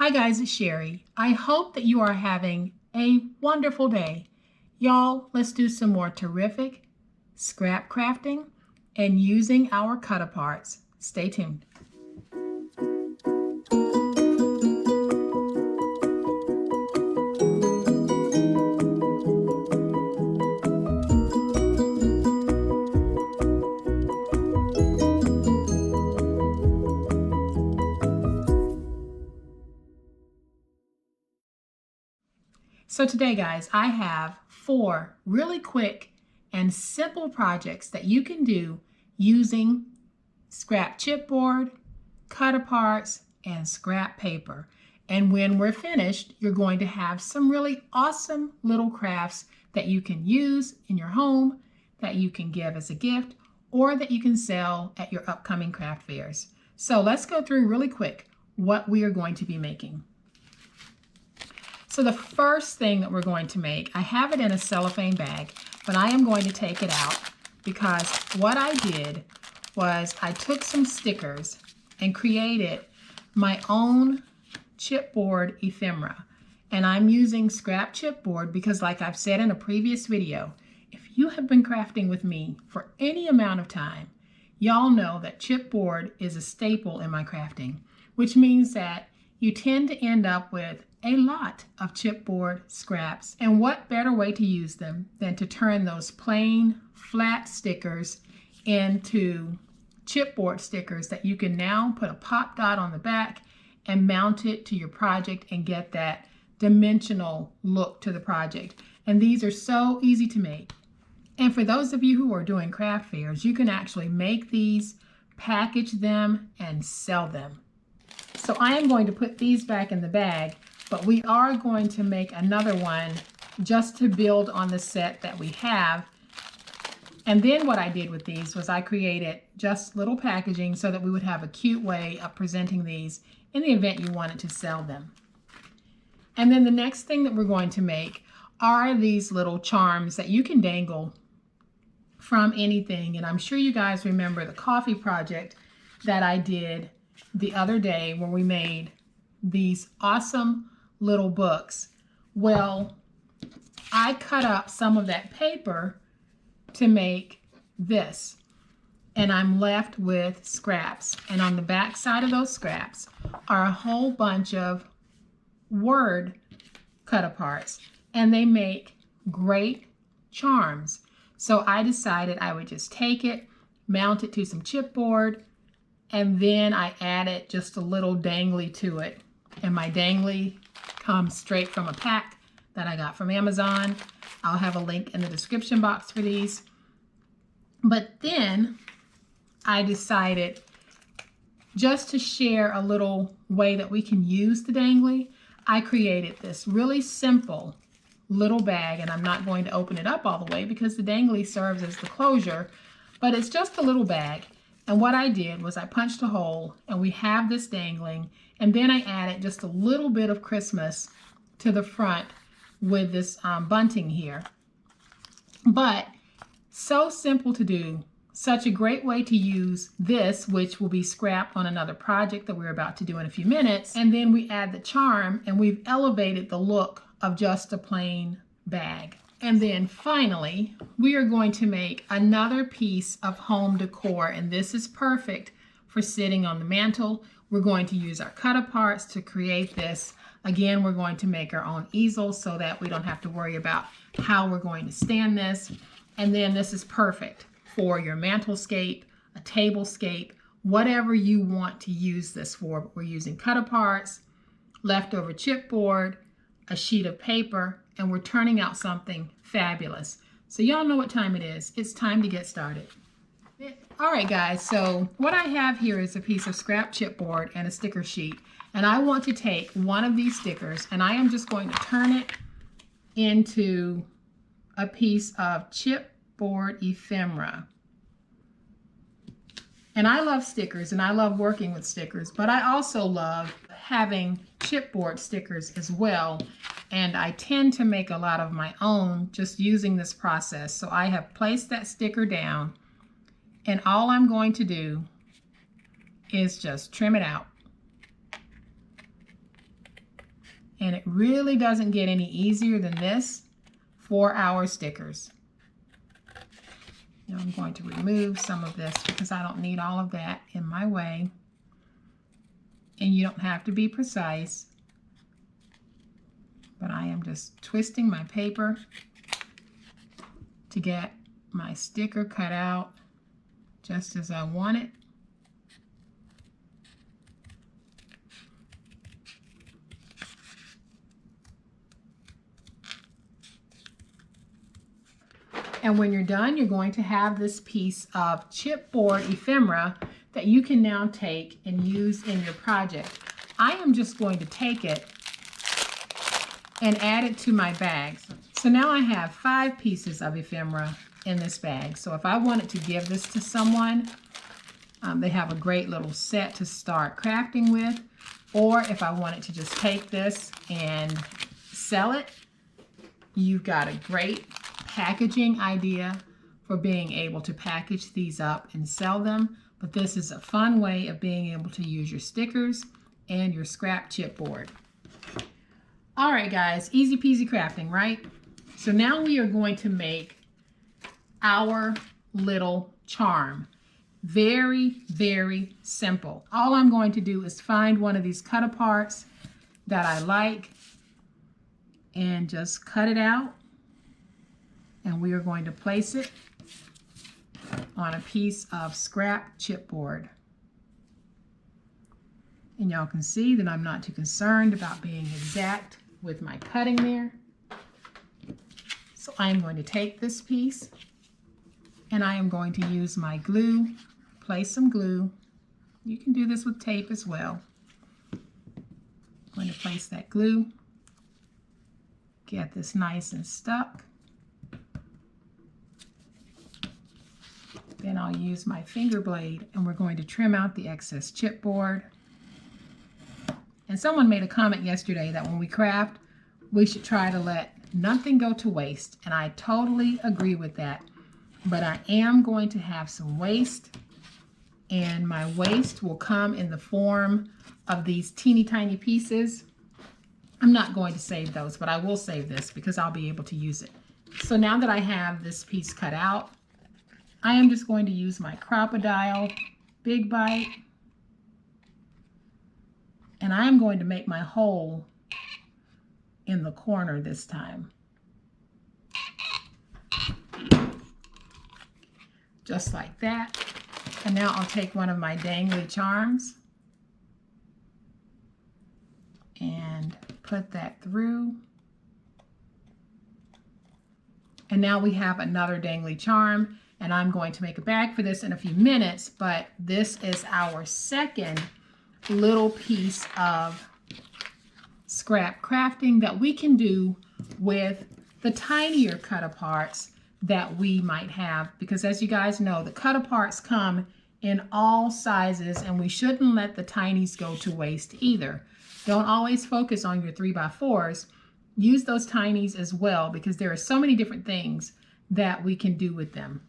Hi guys, it's Sherry. I hope that you are having a wonderful day. Y'all, let's do some more terrific scrap crafting and using our cut-aparts. Stay tuned. So today, guys, I have 4 really quick and simple projects that you can do using scrap chipboard, cut-aparts, and scrap paper. And when we're finished, you're going to have some really awesome little crafts that you can use in your home, that you can give as a gift, or that you can sell at your upcoming craft fairs. So let's go through really quick what we are going to be making. So the first thing that we're going to make, I have it in a cellophane bag, but I am going to take it out because what I did was I took some stickers and created my own chipboard ephemera. And I'm using scrap chipboard because, like I've said in a previous video, if you have been crafting with me for any amount of time, y'all know that chipboard is a staple in my crafting, which means that you tend to end up with a lot of chipboard scraps. And what better way to use them than to turn those plain flat stickers into chipboard stickers that you can now put a pop dot on the back and mount it to your project and get that dimensional look to the project. And these are so easy to make. And for those of you who are doing craft fairs, you can actually make these, package them, and sell them. So I am going to put these back in the bag, but we are going to make another one just to build on the set that we have. And then what I did with these was I created just little packaging so that we would have a cute way of presenting these in the event you wanted to sell them. And then the next thing that we're going to make are these little charms that you can dangle from anything. And I'm sure you guys remember the coffee project that I did the other day where we made these awesome little books. Well, I cut up some of that paper to make this, and I'm left with scraps. And on the back side of those scraps are a whole bunch of word cut-aparts, and they make great charms. So I decided I would just take it, mount it to some chipboard, and then I added just a little dangly to it. And my dangly comes straight from a pack that I got from Amazon. I'll have a link in the description box for these. But then I decided just to share a little way that we can use the dangly, I created this really simple little bag, and I'm not going to open it up all the way because the dangly serves as the closure, but it's just a little bag. And what I did was I punched a hole, and we have this dangling, and then I added just a little bit of Christmas to the front with this bunting here. But so simple to do, such a great way to use this, which will be scrap on another project that we're about to do in a few minutes. And then we add the charm, and we've elevated the look of just a plain bag. And then finally, we are going to make another piece of home decor, and this is perfect for sitting on the mantle. We're going to use our cut-aparts to create this. Again, we're going to make our own easel so that we don't have to worry about how we're going to stand this. And then this is perfect for your mantelscape, a tablescape, whatever you want to use this for. But we're using cut-aparts, leftover chipboard, a sheet of paper, and we're turning out something fabulous. So y'all know what time it is. It's time to get started. All right, guys, so what I have here is a piece of scrap chipboard and a sticker sheet. And I want to take one of these stickers, and I am just going to turn it into a piece of chipboard ephemera. And I love stickers, and I love working with stickers, but I also love having chipboard stickers as well. And I tend to make a lot of my own just using this process. So I have placed that sticker down, and all I'm going to do is just trim it out. And it really doesn't get any easier than this for our stickers. Now I'm going to remove some of this because I don't need all of that in my way. And you don't have to be precise, but I am just twisting my paper to get my sticker cut out just as I want it. And when you're done, you're going to have this piece of chipboard ephemera that you can now take and use in your project. I am just going to take it and add it to my bag. So now I have 5 pieces of ephemera in this bag. So if I wanted to give this to someone, they have a great little set to start crafting with. Or if I wanted to just take this and sell it, you've got a great packaging idea for being able to package these up and sell them. But this is a fun way of being able to use your stickers and your scrap chipboard. All right, guys, easy peasy crafting, right? So now we are going to make our little charm. Very, very simple. All I'm going to do is find one of these cut aparts that I like and just cut it out. And we are going to place it on a piece of scrap chipboard. And y'all can see that I'm not too concerned about being exact with my cutting there. So I'm going to take this piece and I am going to use my glue, place some glue. You can do this with tape as well. I'm going to place that glue, get this nice and stuck. Then I'll use my finger blade and we're going to trim out the excess chipboard. And someone made a comment yesterday that when we craft, we should try to let nothing go to waste. And I totally agree with that. But I am going to have some waste, and my waste will come in the form of these teeny tiny pieces. I'm not going to save those, but I will save this because I'll be able to use it. So now that I have this piece cut out, I am just going to use my Crocodile Big Bite, and I am going to make my hole in the corner this time. Just like that. And now I'll take one of my dangly charms and put that through. And now we have another dangly charm. And I'm going to make a bag for this in a few minutes, but this is our second little piece of scrap crafting that we can do with the tinier cut aparts that we might have, because as you guys know, the cut aparts come in all sizes and we shouldn't let the tinies go to waste either. Don't always focus on your 3x4s. Use those tinies as well, because there are so many different things that we can do with them.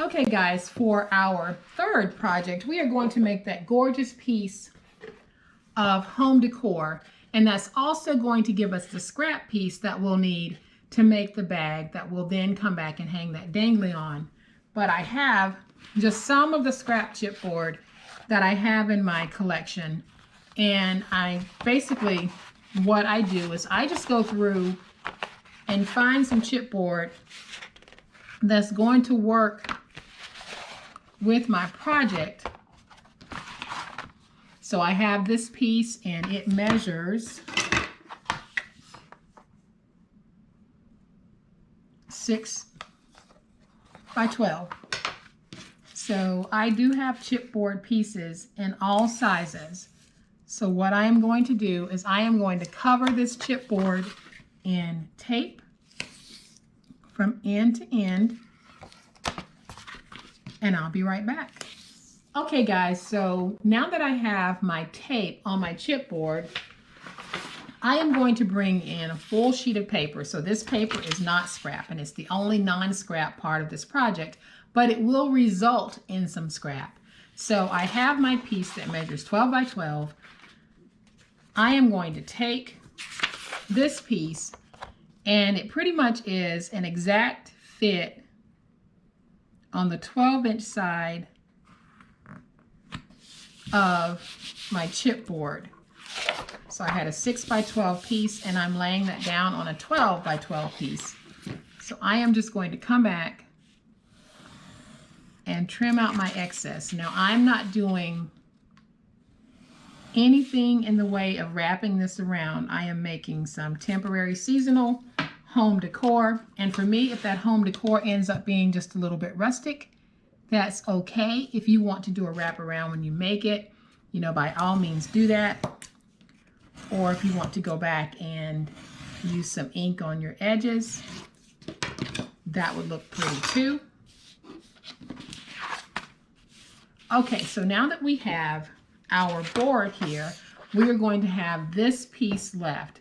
Okay guys, for our third project, we are going to make that gorgeous piece of home decor, and that's also going to give us the scrap piece that we'll need to make the bag that we'll then come back and hang that dangly on. But I have just some of the scrap chipboard that I have in my collection, and what I do is I just go through and find some chipboard that's going to work with my project. So I have this piece and it measures 6 by 12. So I do have chipboard pieces in all sizes. So what I am going to do is I am going to cover this chipboard in tape from end to end, and I'll be right back. Okay guys, so now that I have my tape on my chipboard, I am going to bring in a full sheet of paper. So this paper is not scrap, and it's the only non-scrap part of this project, but it will result in some scrap. So I have my piece that measures 12 by 12. I am going to take this piece, and it pretty much is an exact fit on the 12-inch side of my chipboard. So I had a 6 by 12 piece, and I'm laying that down on a 12 by 12 piece. So I am just going to come back and trim out my excess. Now I'm not doing anything in the way of wrapping this around. I am making some temporary seasonal home decor, and for me, if that home decor ends up being just a little bit rustic, that's okay. If you want to do a wraparound when you make it, you know, by all means do that. Or if you want to go back and use some ink on your edges, that would look pretty too. Okay, so now that we have our board here, we are going to have this piece left.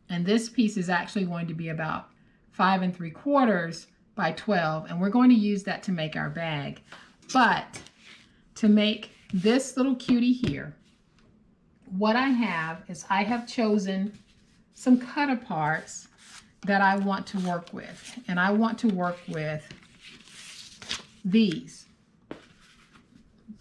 And this piece is actually going to be about 5 3/4 by 12, and we're going to use that to make our bag. But to make this little cutie here, what I have is I have chosen some cut aparts that I want to work with. And I want to work with these.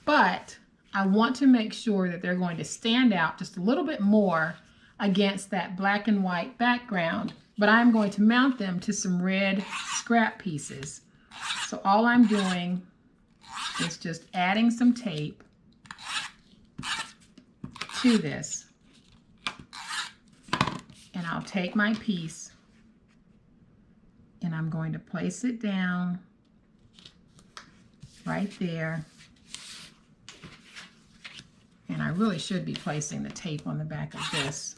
But I want to make sure that they're going to stand out just a little bit more against that black and white background. But I'm going to mount them to some red scrap pieces. So all I'm doing is just adding some tape to this. And I'll take my piece and I'm going to place it down right there. And I really should be placing the tape on the back of this.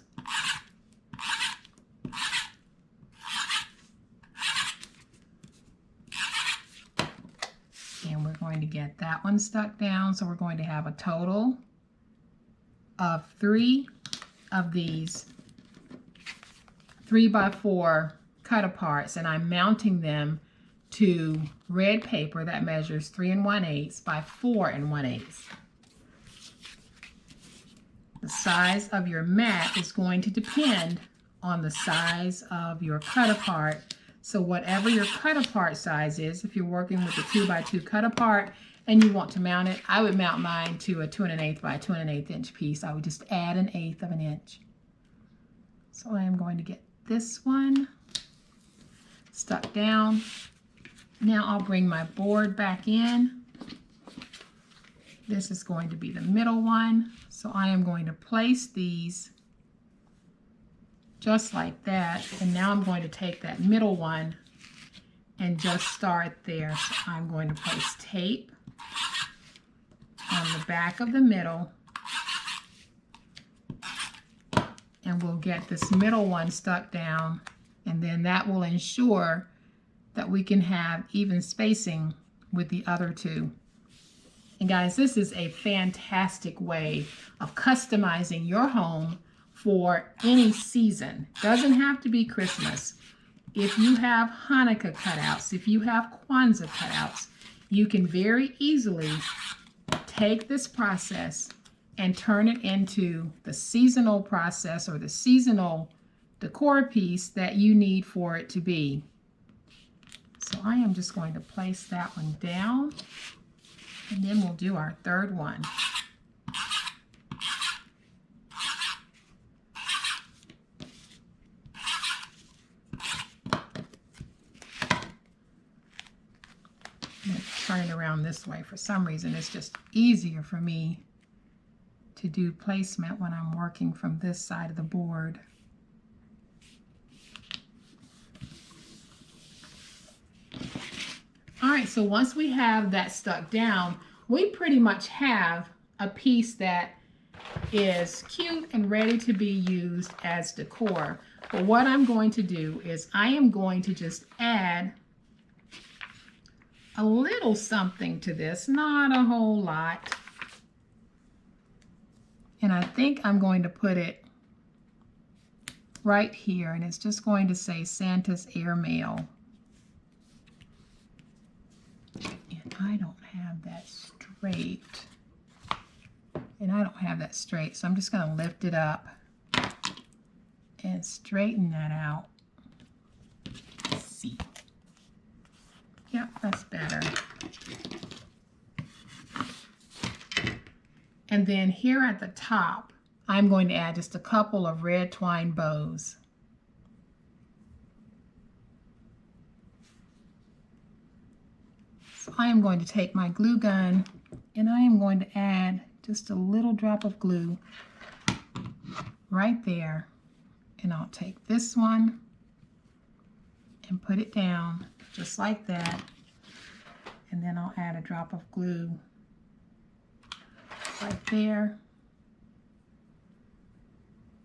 And we're going to get that one stuck down. So we're going to have a total of 3 of these 3 by 4 cut aparts, and I'm mounting them to red paper that measures 3 1/8 by 4 1/8. The size of your mat is going to depend on the size of your cut apart. So whatever your cut apart size is, if you're working with a 2 by 2 cut apart and you want to mount it, I would mount mine to a 2 1/8 by 2 1/8 inch piece. I would just add 1/8 of an inch. So I am going to get this one stuck down. Now I'll bring my board back in. This is going to be the middle one. So I am going to place these just like that. And now I'm going to take that middle one and just start there. So I'm going to place tape on the back of the middle. And we'll get this middle one stuck down. And then that will ensure that we can have even spacing with the other two. And guys, this is a fantastic way of customizing your home for any season. Doesn't have to be Christmas. If you have Hanukkah cutouts, if you have Kwanzaa cutouts, you can very easily take this process and turn it into the seasonal process or the seasonal decor piece that you need for it to be. So I am just going to place that one down, and then we'll do our third one. I'm going to turn it around this way. For some reason, it's just easier for me to do placement when I'm working from this side of the board. All right, so once we have that stuck down, we pretty much have a piece that is cute and ready to be used as decor. But what I'm going to do is I am going to just add a little something to this, not a whole lot. And I think I'm going to put it right here, and it's just going to say Santa's Airmail. And I don't have that straight. So I'm just going to lift it up. and straighten that out. Let's see. Yep, that's better. And then here at the top, I'm going to add just a couple of red twine bows. So I am going to take my glue gun and I am going to add just a little drop of glue right there. And I'll take this one and put it down just like that. And then I'll add a drop of glue right there.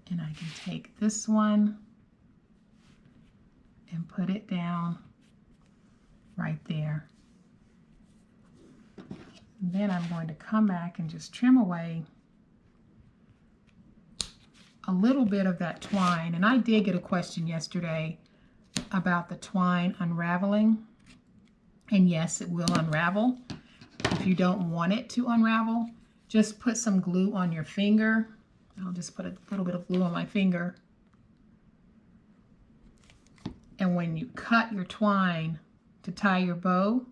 And I can take this one and put it down right there. And then I'm going to come back and just trim away a little bit of that twine. And I did get a question yesterday about the twine unraveling. And yes, it will unravel. If you don't want it to unravel, just put some glue on your finger. I'll just put a little bit of glue on my finger. And when you cut your twine to tie your bow,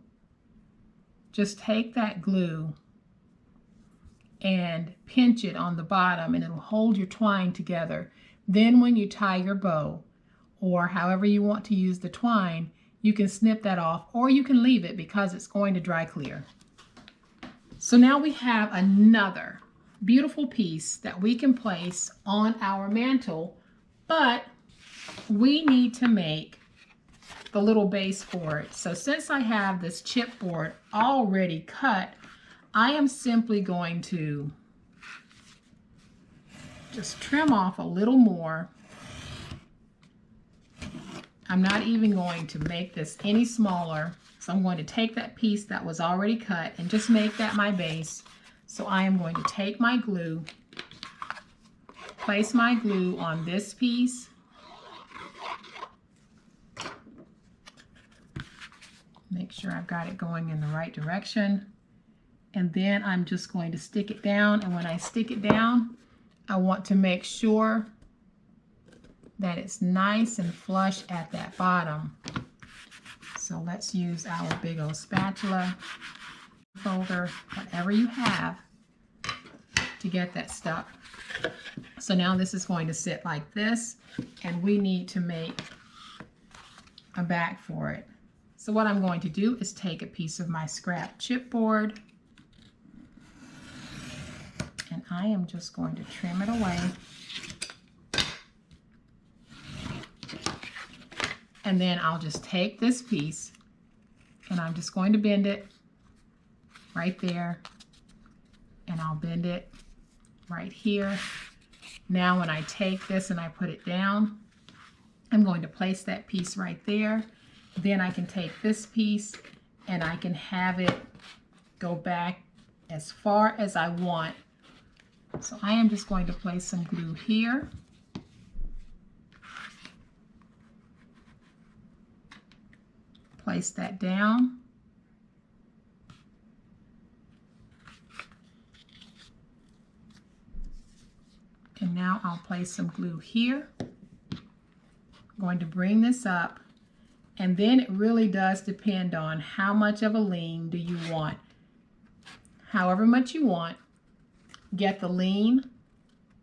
just take that glue and pinch it on the bottom and it'll hold your twine together. Then when you tie your bow, or however you want to use the twine, you can snip that off or you can leave it because it's going to dry clear. So now we have another beautiful piece that we can place on our mantle, but we need to make the little base for it. So since I have this chipboard already cut, I am simply going to just trim off a little more. I'm not even going to make this any smaller. So I'm going to take that piece that was already cut and just make that my base. So I am going to take my glue, place my glue on this piece, make sure I've got it going in the right direction, and then I'm just going to stick it down. And when I stick it down, I want to make sure that it's nice and flush at that bottom. So let's use our big old spatula, folder, whatever you have to get that stuck. So now this is going to sit like this, and we need to make a back for it. So what I'm going to do is take a piece of my scrap chipboard, and I am just going to trim it away. And then I'll just take this piece and I'm just going to bend it right there, and I'll bend it right here. Now when I take this and I put it down, I'm going to place that piece right there. Then I can take this piece and I can have it go back as far as I want. So I am just going to place some glue here. Place that down. And now I'll place some glue here. I'm going to bring this up, and then it really does depend on how much of a lean do you want. However much you want, get the lean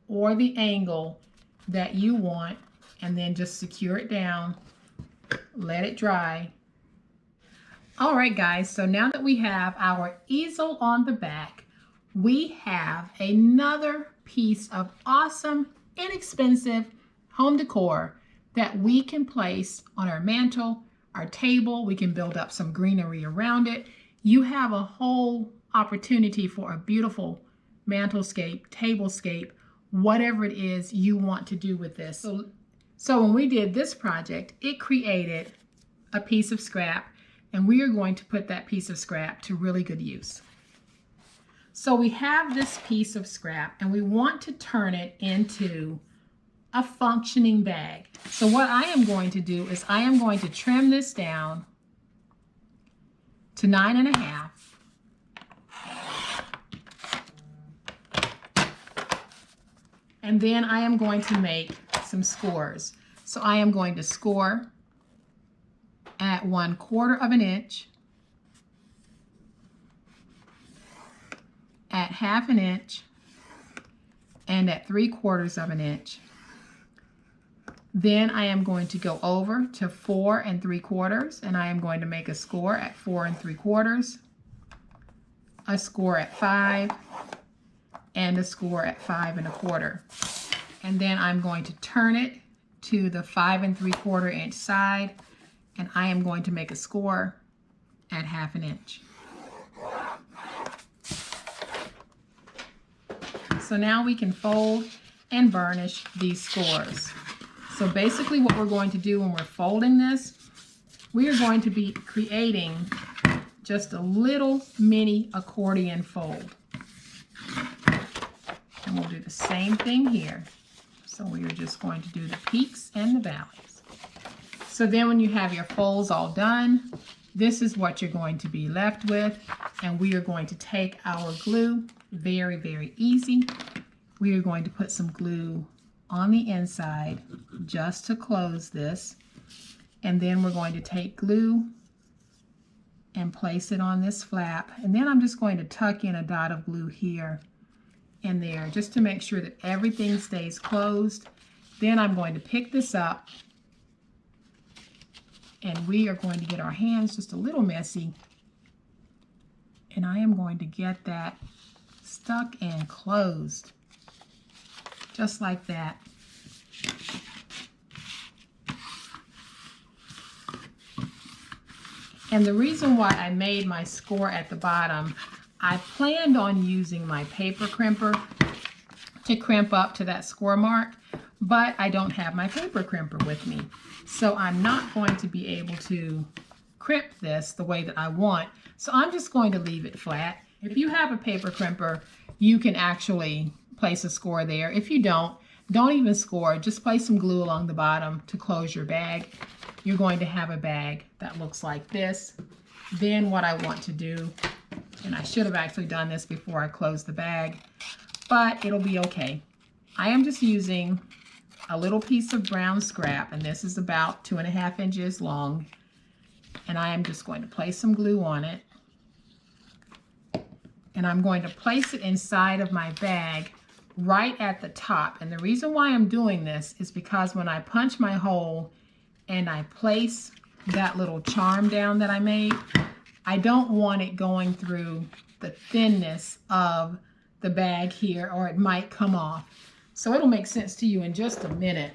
or the angle that you want, and then just secure it down, let it dry. All right, guys, so now that we have our easel on the back, we have another piece of awesome, inexpensive home decor that we can place on our mantle, our table. We can build up some greenery around it. You have a whole opportunity for a beautiful mantelscape, tablescape, whatever it is you want to do with this. So when we did this project, it created a piece of scrap, and we are going to put that piece of scrap to really good use. So we have this piece of scrap, and we want to turn it into a functioning bag. So what I am going to do is I am going to trim this down to 9.5. And then I am going to make some scores. So I am going to score at 1/4 of an inch, at 1/2 an inch, and at 3/4 of an inch. Then I am going to go over to 4 3/4, and I am going to make a score at 4 3/4, a score at 5, and a score at 5 1/4. And then I'm going to turn it to the 5 3/4 inch side, and I am going to make a score at 1/2 an inch. So now we can fold and burnish these scores. So basically what we're going to do when we're folding this, we are going to be creating just a little mini accordion fold. And we'll do the same thing here. So we are just going to do the peaks and the valleys. So then when you have your folds all done, this is what you're going to be left with. And we are going to take our glue, very, very easy. We are going to put some glue on the inside just to close this. And then we're going to take glue and place it on this flap. And then I'm just going to tuck in a dot of glue here and there just to make sure that everything stays closed. Then I'm going to pick this up, and we are going to get our hands just a little messy. And I am going to get that stuck and closed, just like that. And the reason why I made my score at the bottom, I planned on using my paper crimper to crimp up to that score mark, but I don't have my paper crimper with me. So I'm not going to be able to crimp this the way that I want. So I'm just going to leave it flat. If you have a paper crimper, you can actually place a score there. If you don't even score, just place some glue along the bottom to close your bag. You're going to have a bag that looks like this. Then what I want to do, and I should have actually done this before I closed the bag, but it'll be okay. I am just using a little piece of brown scrap, and this is about 2.5 inches long, and I am just going to place some glue on it, and I'm going to place it inside of my bag right at the top. And the reason why I'm doing this is because when I punch my hole and I place that little charm down that I made, I don't want it going through the thinness of the bag here, or it might come off. So it'll make sense to you in just a minute.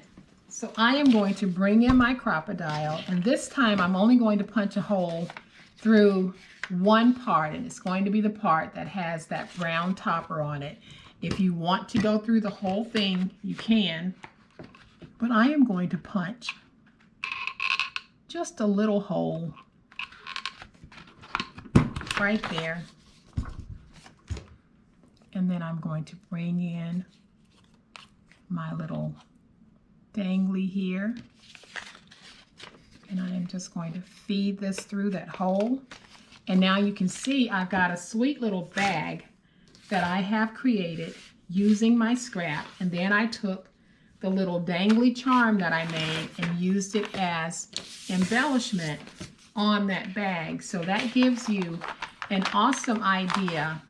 So I am going to bring in my Crop-A-Dial, and this time I'm only going to punch a hole through one part, and it's going to be the part that has that brown topper on it. If you want to go through the whole thing, you can, but I am going to punch just a little hole right there. And then I'm going to bring in my little dangly here, and I am just going to feed this through that hole. And now you can see I've got a sweet little bag that I have created using my scrap, and then I took the little dangly charm that I made and used it as embellishment on that bag. So that gives you an awesome idea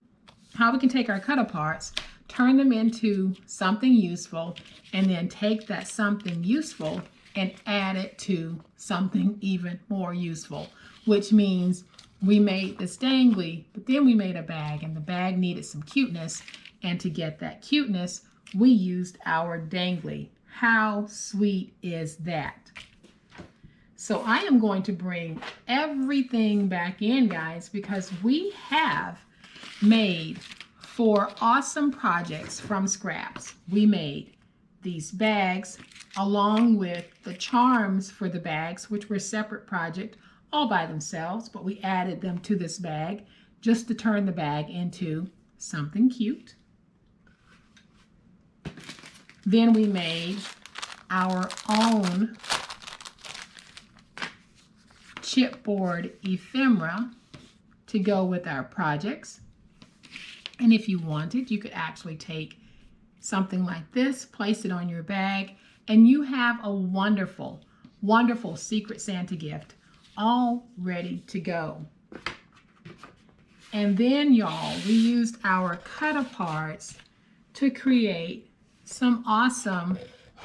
how we can take our cut aparts, turn them into something useful, and then take that something useful and add it to something even more useful, which means we made this dangly, but then we made a bag, and the bag needed some cuteness, and to get that cuteness, we used our dangly. How sweet is that? So I am going to bring everything back in, guys, because we have made 4 awesome projects from scraps. We made these bags along with the charms for the bags, which were a separate project all by themselves, but we added them to this bag just to turn the bag into something cute. Then we made our own chipboard ephemera to go with our projects. And if you wanted, you could actually take something like this, place it on your bag, and you have a wonderful, wonderful Secret Santa gift all ready to go. And then, y'all, we used our cut-aparts to create some awesome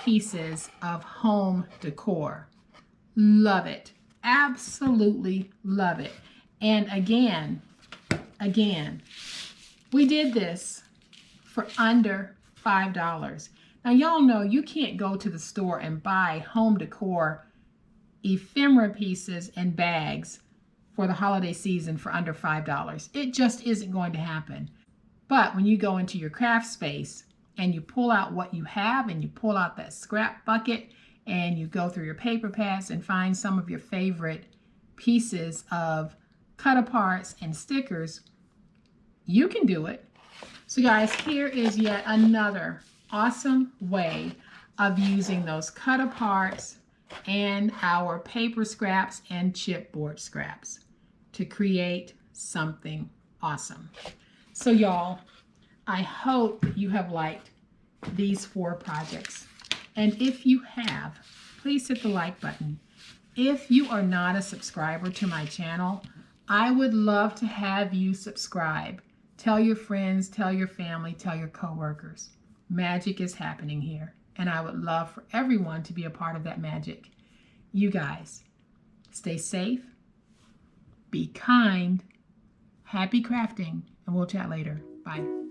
pieces of home decor. Love it. Absolutely love it. And again, we did this for under $5. Now, y'all know you can't go to the store and buy home decor ephemera pieces and bags for the holiday season for under $5. It just isn't going to happen. But when you go into your craft space and you pull out what you have and you pull out that scrap bucket and you go through your paper pads and find some of your favorite pieces of cut-aparts and stickers, you can do it. So guys, here is yet another awesome way of using those cut-aparts and our paper scraps and chipboard scraps to create something awesome. So y'all, I hope you have liked these 4 projects. And if you have, please hit the like button. If you are not a subscriber to my channel, I would love to have you subscribe. Tell your friends, tell your family, tell your coworkers. Magic is happening here, and I would love for everyone to be a part of that magic. You guys, stay safe, be kind, happy crafting, and we'll chat later. Bye.